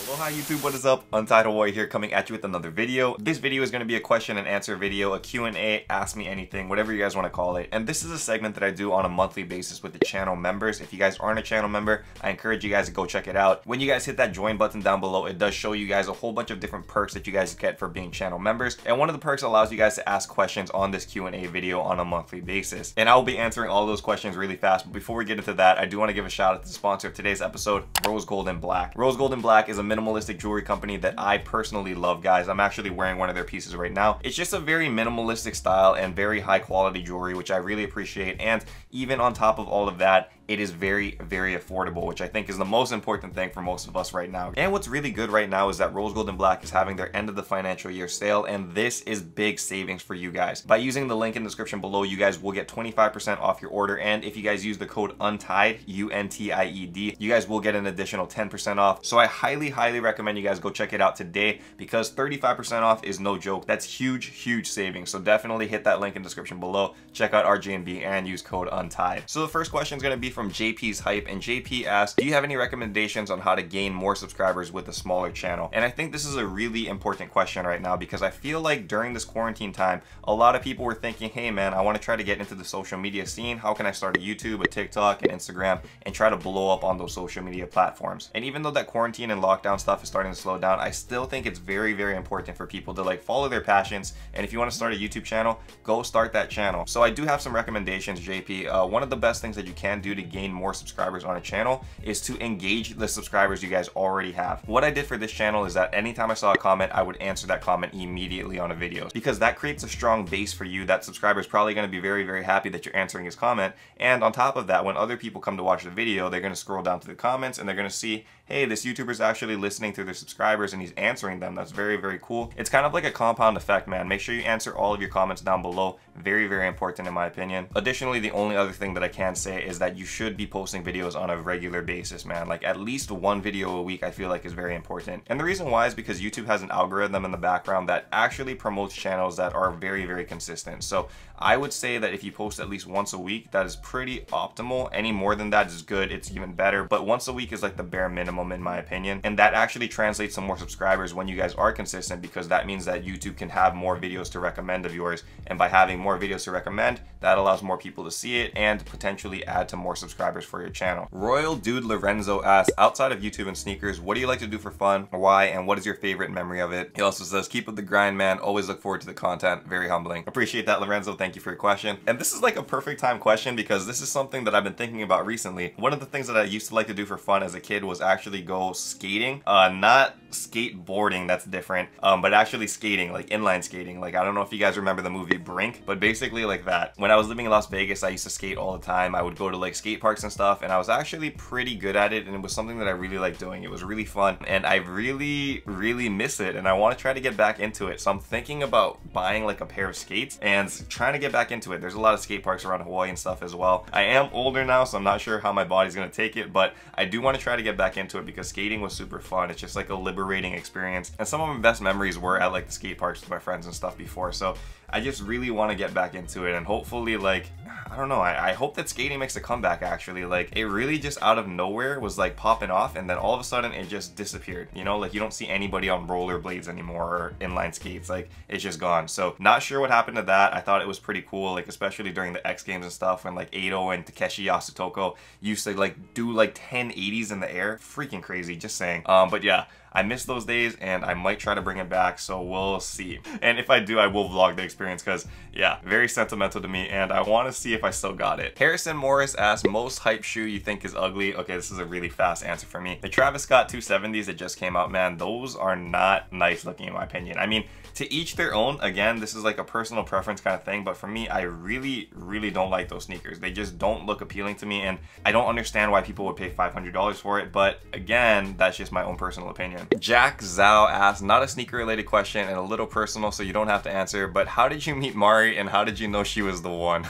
Aloha YouTube, what is up? Untitled Warrior here, coming at you with another video. This video is going to be a question and answer video, a Q&A, ask me anything, whatever you guys want to call it. And this is a segment that I do on a monthly basis with the channel members. If you guys aren't a channel member, I encourage you guys to go check it out. When you guys hit that join button down below, it does show you guys a whole bunch of different perks that you guys get for being channel members. And one of the perks allows you guys to ask questions on this Q&A video on a monthly basis. And I will be answering all those questions really fast. But before we get into that, I do want to give a shout out to the sponsor of today's episode, Rose Gold and Black. Rose Gold and Black is a minimalistic jewelry company that I personally love, guys. I'm actually wearing one of their pieces right now. It's just a very minimalistic style and very high quality jewelry, which I really appreciate. And even on top of all of that, it is very, very affordable, which I think is the most important thing for most of us right now. And what's really good right now is that Rose Gold and Black is having their end of the financial year sale, and this is big savings for you guys. By using the link in the description below, you guys will get 25% off your order, and if you guys use the code UNTIED, UNTIED, you guys will get an additional 10% off. So I highly recommend you guys go check it out today, because 35% off is no joke. That's huge savings. So definitely hit that link in the description below, check out RGNB, and use code UNTIED. So the first question is going to be from JP's Hype, and JP asked, do you have any recommendations on how to gain more subscribers with a smaller channel? And I think this is a really important question right now, because I feel like during this quarantine time, a lot of people were thinking, hey man, I want to try to get into the social media scene. How can I start a YouTube, a TikTok, and Instagram, and try to blow up on those social media platforms? And even though that quarantine and lockdown stuff is starting to slow down, I still think it's very important for people to like follow their passions. And if you want to start a YouTube channel, go start that channel. So I do have some recommendations, JP. One of the best things that you can do to gain more subscribers on a channel is to engage the subscribers you guys already have. What I did for this channel is that anytime I saw a comment, I would answer that comment immediately on a video, because that creates a strong base for you. That subscriber is probably going to be very happy that you're answering his comment. And on top of that, when other people come to watch the video, they're going to scroll down to the comments and they're going to see, hey, this YouTuber is actually listening to their subscribers and he's answering them. That's very cool. It's kind of like a compound effect, man. Make sure you answer all of your comments down below. Very important in my opinion. Additionally, the only other thing that I can say is that you should be posting videos on a regular basis, man. Like at least one video a week, I feel like is very important. And the reason why is because YouTube has an algorithm in the background that actually promotes channels that are very consistent. So I would say that if you post at least once a week, that is pretty optimal. Any more than that is good, it's even better. But once a week is like the bare minimum in my opinion. And that actually translates to more subscribers when you guys are consistent, because that means that YouTube can have more videos to recommend of yours. And by having more videos to recommend, that allows more people to see it and potentially add to more subscribers for your channel. Royal Dude Lorenzo asks, outside of YouTube and sneakers, what do you like to do for fun? Why? And what is your favorite memory of it? He also says, keep up the grind, man. Always look forward to the content. Very humbling. Appreciate that, Lorenzo. Thank you for your question. And this is like a perfect time question, because this is something that I've been thinking about recently. One of the things that I used to like to do for fun as a kid was actually go skating. Not skateboarding, that's different, but actually skating, like inline skating. Like, I don't know if you guys remember the movie Brink, but basically like that. When I was living in Las Vegas, I used to skate all the time. I would go to like skate parks and stuff, and I was actually pretty good at it, and it was something that I really liked doing. It was really fun, and I really miss it, and I want to try to get back into it. So I'm thinking about buying like a pair of skates and trying to get back into it. There's a lot of skate parks around Hawaii and stuff as well. I am older now, so I'm not sure how my body's gonna take it, but I do want to try to get back into it because skating was super fun. It's just like a liberating experience, and some of my best memories were at like the skate parks with my friends and stuff before. So I just really want to get back into it, and hopefully, like, I don't know, I hope that skating makes a comeback actually. Like, it really just out of nowhere was like popping off, and then all of a sudden it just disappeared, you know? Like, you don't see anybody on rollerblades anymore or inline skates. Like, it's just gone. So not sure what happened to that. I thought it was pretty cool, like especially during the X Games and stuff, when like Ado and Takeshi Yasutoko used to like do like 1080s in the air. Freaking crazy, just saying. But yeah, I miss those days, and I might try to bring it back, so we'll see. And if I do, I will vlog the experience, because yeah, very sentimental to me, and I want to see if I still got it. Harrison Morris asks, most hype shoe you think is ugly? Okay, this is a really fast answer for me. The Travis Scott 270s that just came out, man, those are not nice looking in my opinion. I mean, to each their own. Again, this is like a personal preference kind of thing, but for me, I really don't like those sneakers. They just don't look appealing to me, and I don't understand why people would pay $500 for it, but again, that's just my own personal opinion. Jack Zhao asks, not a sneaker related question and a little personal, so you don't have to answer, but how did you meet Mari and how did you know she was the one?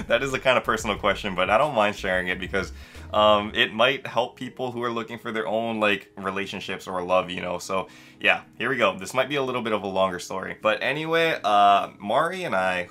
That is a kind of personal question, but I don't mind sharing it because it might help people who are looking for their own like relationships or love, you know. So yeah, here we go. This might be a little bit of a longer story, but anyway, Mari and I,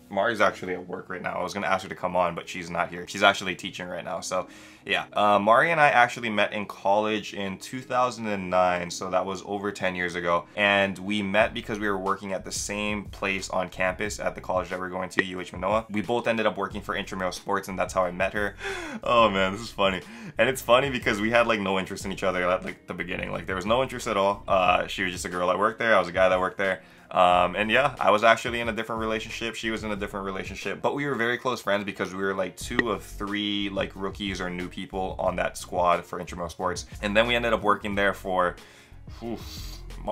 Mari's actually at work right now. I was gonna ask her to come on, but she's not here. She's actually teaching right now. So Yeah, Mari and I actually met in college in 2009, so that was over 10 years ago. And we met because we were working at the same place on campus at the college that we're going to, UH Manoa. We both ended up working for Intramural Sports, and that's how I met her. Oh man, this is funny. And it's funny because we had like no interest in each other at like the beginning. Like there was no interest at all. She was just a girl that worked there. I was a guy that worked there. And yeah, I was actually in a different relationship. She was in a different relationship, but we were very close friends because we were like 2 of 3 like rookies or new people on that squad for Intramural Sports. And then we ended up working there for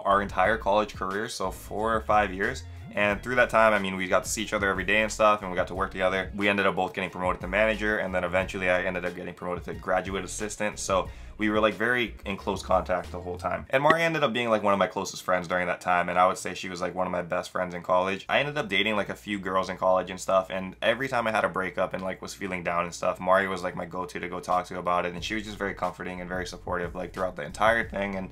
our entire college career, so 4 or 5 years. And through that time, I mean, we got to see each other every day and stuff, and we got to work together. We ended up both getting promoted to manager, and then eventually I ended up getting promoted to graduate assistant. So we were like very in close contact the whole time. And Mari ended up being like one of my closest friends during that time, and I would say she was like one of my best friends in college. I ended up dating like a few girls in college and stuff, and every time I had a breakup and like was feeling down and stuff, Mari was like my go-to to go talk to about it, and she was just very comforting and very supportive like throughout the entire thing. And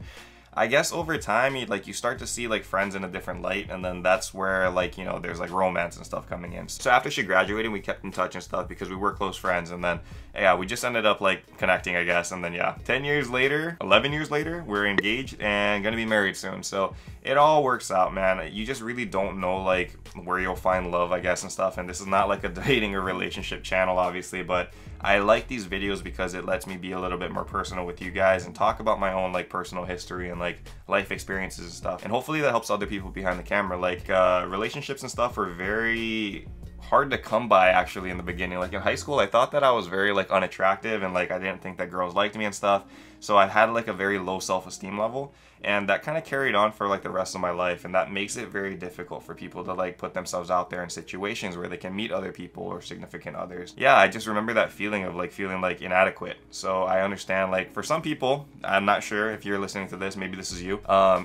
I guess over time, you start to see like friends in a different light, and then that's where like, you know, there's like romance and stuff coming in. So after she graduated, we kept in touch and stuff because we were close friends, and then yeah, we just ended up like connecting, I guess. And then yeah, 10 years later, 11 years later, we're engaged and gonna be married soon. So it all works out, man. You just really don't know like where you'll find love, I guess, and stuff. And this is not like a dating or relationship channel, obviously, but I like these videos because it lets me be a little bit more personal with you guys and talk about my own like personal history and like life experiences and stuff. And hopefully that helps other people behind the camera. Like relationships and stuff are very hard to come by actually in the beginning. Like in high school, I thought that I was very like unattractive, and like I didn't think that girls liked me and stuff. So I had like a very low self-esteem level, and that kind of carried on for like the rest of my life, and that makes it very difficult for people to like put themselves out there in situations where they can meet other people or significant others. Yeah, I just remember that feeling of like feeling like inadequate. So I understand like for some people, I'm not sure if you're listening to this, maybe this is you,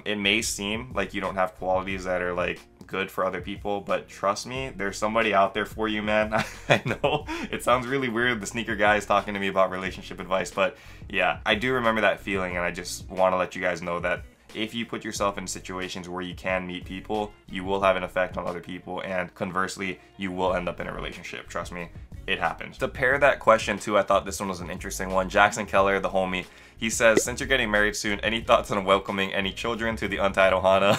it may seem like you don't have qualities that are like good for other people, but trust me, there's somebody out there for you, man. I know it sounds really weird, the sneaker guy is talking to me about relationship advice, but yeah, I do remember that feeling, and I just want to let you guys know that if you put yourself in situations where you can meet people, you will have an effect on other people, and conversely, you will end up in a relationship. Trust me, it happens. To pair that question too, I thought this one was an interesting one. Jackson Keller, the homie, he says, since you're getting married soon, any thoughts on welcoming any children to the Untied Ohana?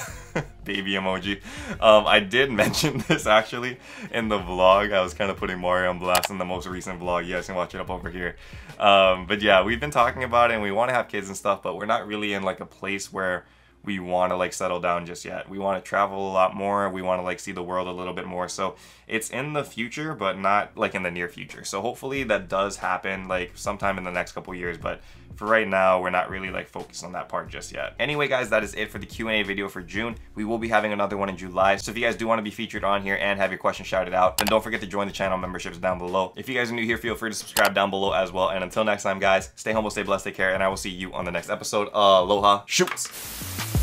Baby emoji. I did mention this actually in the vlog. I was kind of putting Mari on blast in the most recent vlog. You guys can watch it up over here. But yeah, we've been talking about it, and we want to have kids and stuff, but we're not really in like a place where we want to like settle down just yet. We want to travel a lot more. We want to like see the world a little bit more. So it's in the future, but not like in the near future. So hopefully that does happen like sometime in the next couple years. But for right now, we're not really like focused on that part just yet. Anyway, guys, that is it for the Q&A video for June. We will be having another one in July. So if you guys do want to be featured on here and have your questions shouted out, then don't forget to join the channel memberships down below. If you guys are new here, feel free to subscribe down below as well. And until next time, guys, stay humble, stay blessed, take care, and I will see you on the next episode. Aloha. Shoots.